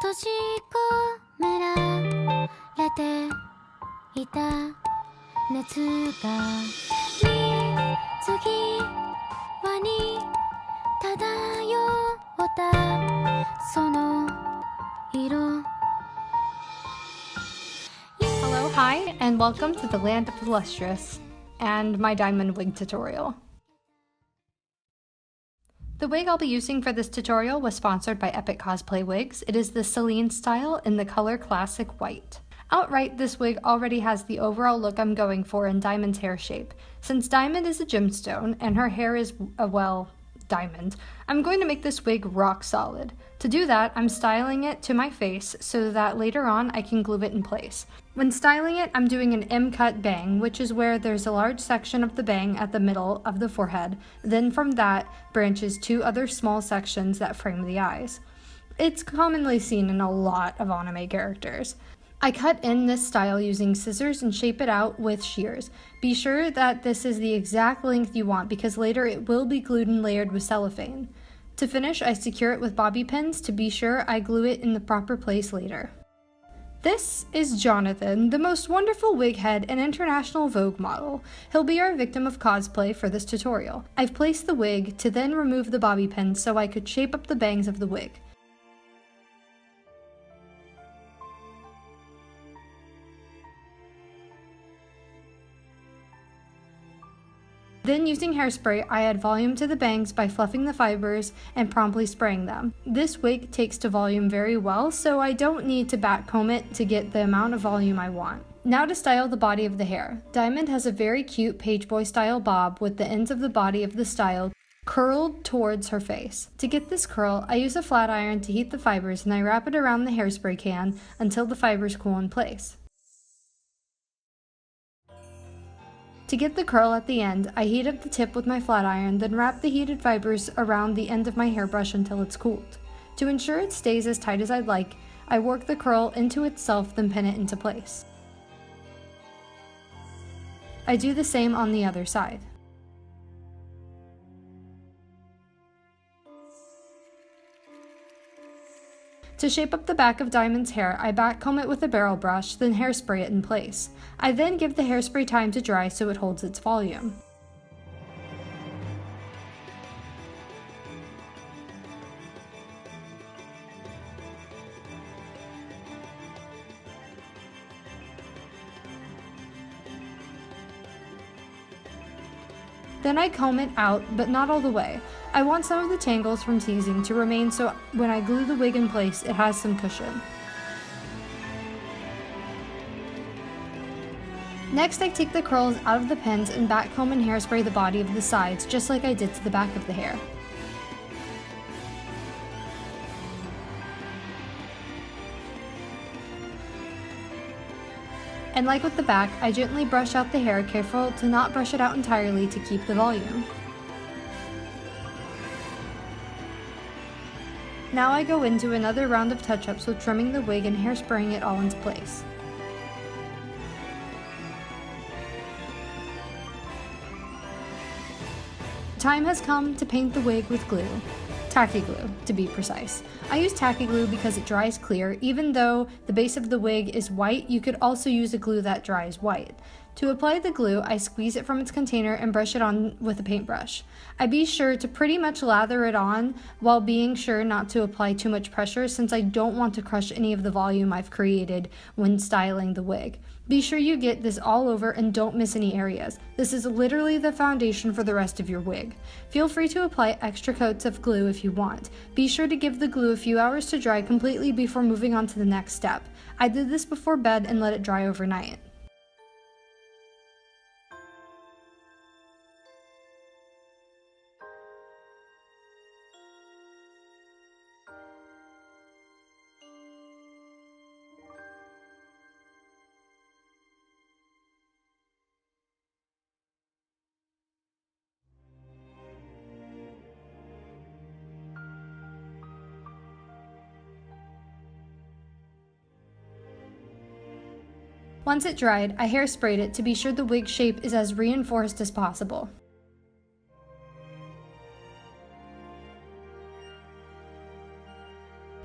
閉じ込められていた熱が水際に漂ったその色 Hello, hi, and welcome to the land of Lustrous and my diamond wig tutorial. The wig I'll be using for this tutorial was sponsored by Epic Cosplay Wigs. It is the Celine style in the color Classic White. Outright, this wig already has the overall look I'm going for in Diamond's hair shape. Since Diamond is a gemstone and her hair is, diamond, I'm going to make this wig rock solid. To do that, I'm styling it to my face so that later on I can glue it in place. When styling it, I'm doing an M-cut bang, which is where there's a large section of the bang at the middle of the forehead. Then from that branches two other small sections that frame the eyes. It's commonly seen in a lot of anime characters. I cut in this style using scissors and shape it out with shears. Be sure that this is the exact length you want because later it will be glued and layered with cellophane. To finish, I secure it with bobby pins to be sure I glue it in the proper place later. This is Jonathan, the most wonderful wig head and international Vogue model. He'll be our victim of cosplay for this tutorial. I've placed the wig to then remove the bobby pins so I could shape up the bangs of the wig. Then using hairspray, I add volume to the bangs by fluffing the fibers and promptly spraying them. This wig takes to volume very well, so I don't need to back comb it to get the amount of volume I want. Now to style the body of the hair. Diamond has a very cute pageboy style bob with the ends of the body of the style curled towards her face. To get this curl, I use a flat iron to heat the fibers and I wrap it around the hairspray can until the fibers cool in place. To get the curl at the end, I heat up the tip with my flat iron, then wrap the heated fibers around the end of my hairbrush until it's cooled. To ensure it stays as tight as I'd like, I work the curl into itself, then pin it into place. I do the same on the other side. To shape up the back of Diamond's hair, I back comb it with a barrel brush, then hairspray it in place. I then give the hairspray time to dry so it holds its volume. Then I comb it out, but not all the way. I want some of the tangles from teasing to remain so when I glue the wig in place, it has some cushion. Next, I take the curls out of the pins and back comb and hairspray the body of the sides, just like I did to the back of the hair. And like with the back, I gently brush out the hair, careful to not brush it out entirely to keep the volume. Now I go into another round of touch-ups with trimming the wig and hairspraying it all into place. Time has come to paint the wig with glue. Tacky glue, to be precise. I use tacky glue because it dries clear. Even though the base of the wig is white, you could also use a glue that dries white. To apply the glue, I squeeze it from its container and brush it on with a paintbrush. I be sure to pretty much lather it on while being sure not to apply too much pressure since I don't want to crush any of the volume I've created when styling the wig. Be sure you get this all over and don't miss any areas. This is literally the foundation for the rest of your wig. Feel free to apply extra coats of glue if you want. Be sure to give the glue a few hours to dry completely before moving on to the next step. I did this before bed and let it dry overnight. Once it dried, I hairsprayed it to be sure the wig shape is as reinforced as possible.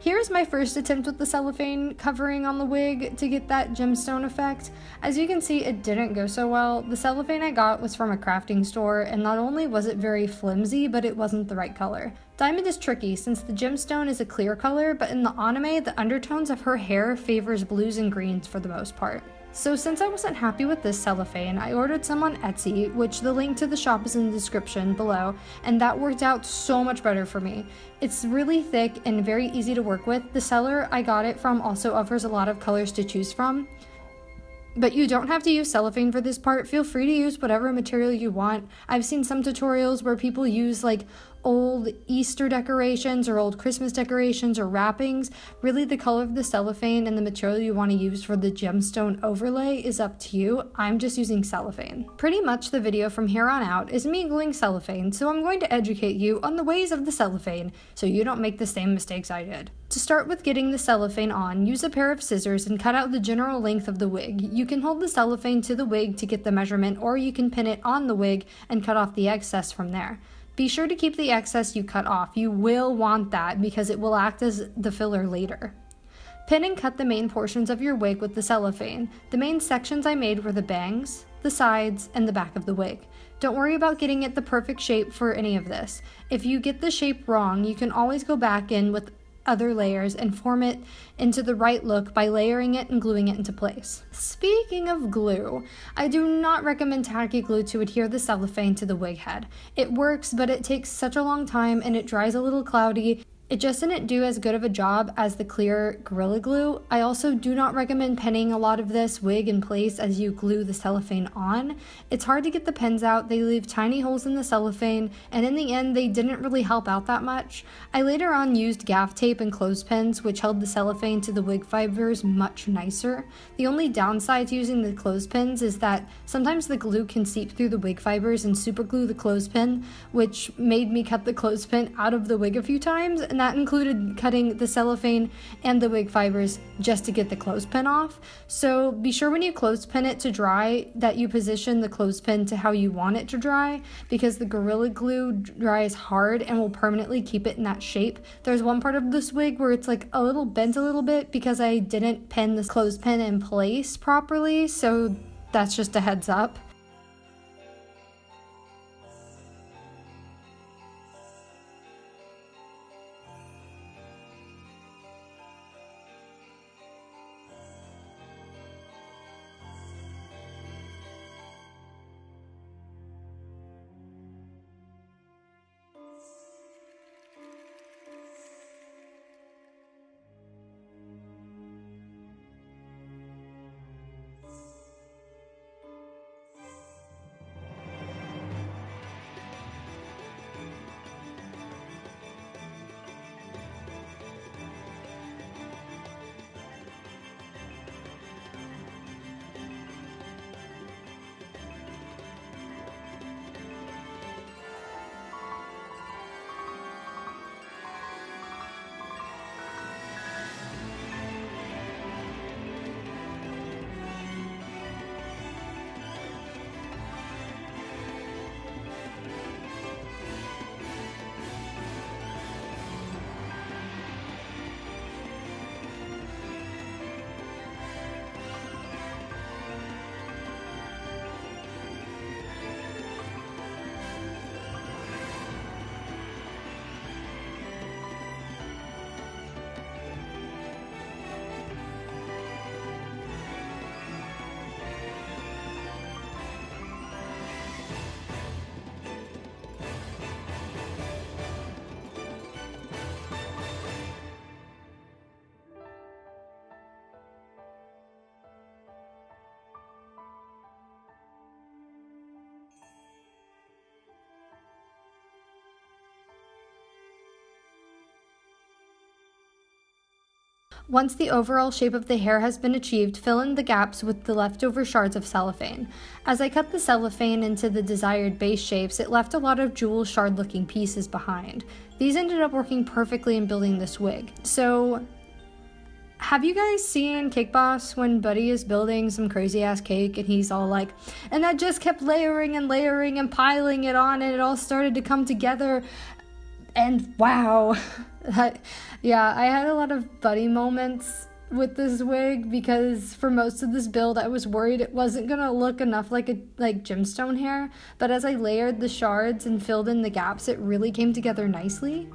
Here's my first attempt with the cellophane covering on the wig to get that gemstone effect. As you can see, it didn't go so well. The cellophane I got was from a crafting store, and not only was it very flimsy, but it wasn't the right color. Diamond is tricky since the gemstone is a clear color, but in the anime, the undertones of her hair favors blues and greens for the most part. So since I wasn't happy with this cellophane, I ordered some on Etsy, which the link to the shop is in the description below, and that worked out so much better for me. It's really thick and very easy to work with. The seller I got it from also offers a lot of colors to choose from. But you don't have to use cellophane for this part. Feel free to use whatever material you want. I've seen some tutorials where people use like old Easter decorations or old Christmas decorations or wrappings. Really, the color of the cellophane and the material you want to use for the gemstone overlay is up to you. I'm just using cellophane. Pretty much the video from here on out is me gluing cellophane, so I'm going to educate you on the ways of the cellophane so you don't make the same mistakes I did. To start with getting the cellophane on, use a pair of scissors and cut out the general length of the wig. You can hold the cellophane to the wig to get the measurement, or you can pin it on the wig and cut off the excess from there. Be sure to keep the excess you cut off. You will want that because it will act as the filler later. Pin and cut the main portions of your wig with the cellophane. The main sections I made were the bangs, the sides, and the back of the wig. Don't worry about getting it the perfect shape for any of this. If you get the shape wrong, you can always go back in with other layers and form it into the right look by layering it and gluing it into place. Speaking of glue, I do not recommend tacky glue to adhere the cellophane to the wig head. It works, but it takes such a long time and it dries a little cloudy. It just didn't do as good of a job as the clear Gorilla Glue. I also do not recommend pinning a lot of this wig in place as you glue the cellophane on. It's hard to get the pins out, they leave tiny holes in the cellophane, and in the end they didn't really help out that much. I later on used gaff tape and clothespins, which held the cellophane to the wig fibers much nicer. The only downside to using the clothespins is that sometimes the glue can seep through the wig fibers and superglue the clothespin, which made me cut the clothespin out of the wig a few times, and that included cutting the cellophane and the wig fibers just to get the clothespin off. So be sure when you clothespin it to dry that you position the clothespin to how you want it to dry, because the Gorilla Glue dries hard and will permanently keep it in that shape. There's one part of this wig where it's like a little bent a little bit because I didn't pin the clothespin in place properly, so that's just a heads up. Once the overall shape of the hair has been achieved, fill in the gaps with the leftover shards of cellophane. As I cut the cellophane into the desired base shapes, it left a lot of jewel shard looking pieces behind. These ended up working perfectly in building this wig. So, have you guys seen Cake Boss when Buddy is building some crazy ass cake and he's all like, and that just kept layering and layering and piling it on and it all started to come together and wow. Yeah, I had a lot of buddy moments with this wig because for most of this build I was worried it wasn't gonna look enough like gemstone hair, but as I layered the shards and filled in the gaps, it really came together nicely.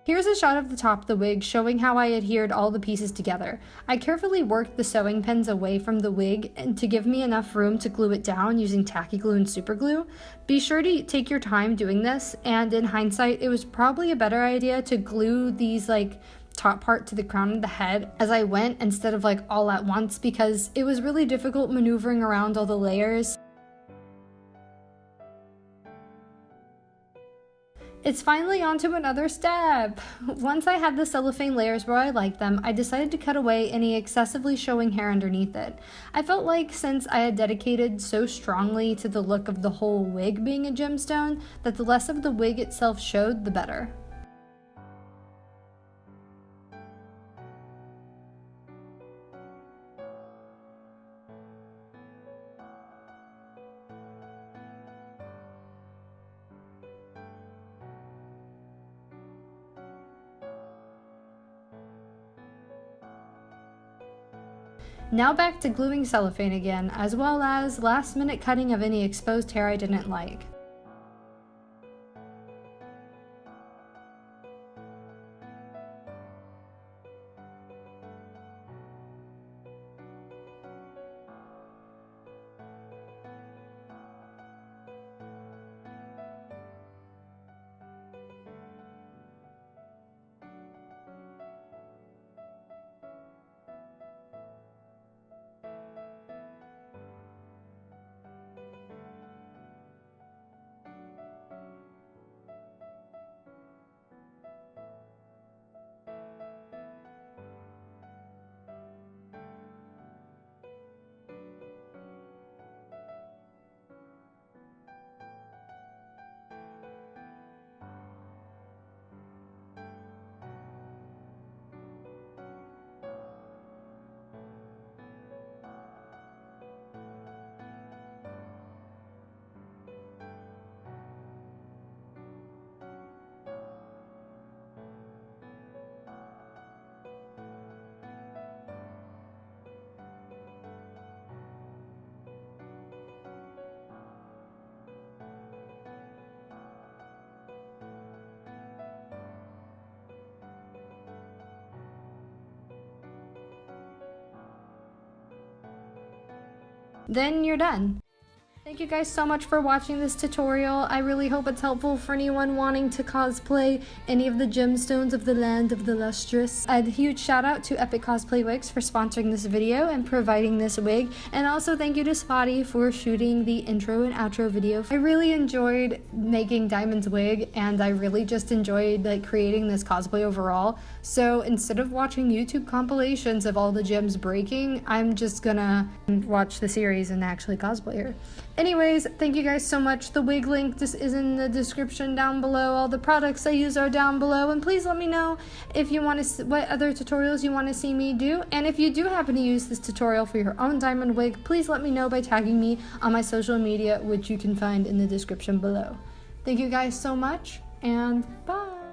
Here's a shot of the top of the wig showing how I adhered all the pieces together. I carefully worked the sewing pins away from the wig and to give me enough room to glue it down using tacky glue and super glue. Be sure to take your time doing this, and in hindsight it was probably a better idea to glue these top part to the crown of the head as I went instead of all at once, because it was really difficult maneuvering around all the layers. It's finally on to another step! Once I had the cellophane layers where I liked them, I decided to cut away any excessively showing hair underneath it. I felt like since I had dedicated so strongly to the look of the whole wig being a gemstone, that the less of the wig itself showed, the better. Now back to gluing cellophane again, as well as last minute cutting of any exposed hair I didn't like. Then you're done. Thank you guys so much for watching this tutorial. I really hope it's helpful for anyone wanting to cosplay any of the gemstones of the land of the Lustrous. A huge shout out to Epic Cosplay Wigs for sponsoring this video and providing this wig, and also thank you to SVATTII for shooting the intro and outro video. I really enjoyed making Diamond's wig, and I really just enjoyed creating this cosplay overall. So instead of watching YouTube compilations of all the gems breaking, I'm just gonna watch the series and actually cosplay her. Anyways, thank you guys so much. The wig link is in the description down below. All the products I use are down below, and please let me know if you want to what other tutorials you want to see me do. And if you do happen to use this tutorial for your own diamond wig, please let me know by tagging me on my social media, which you can find in the description below. Thank you guys so much, and bye!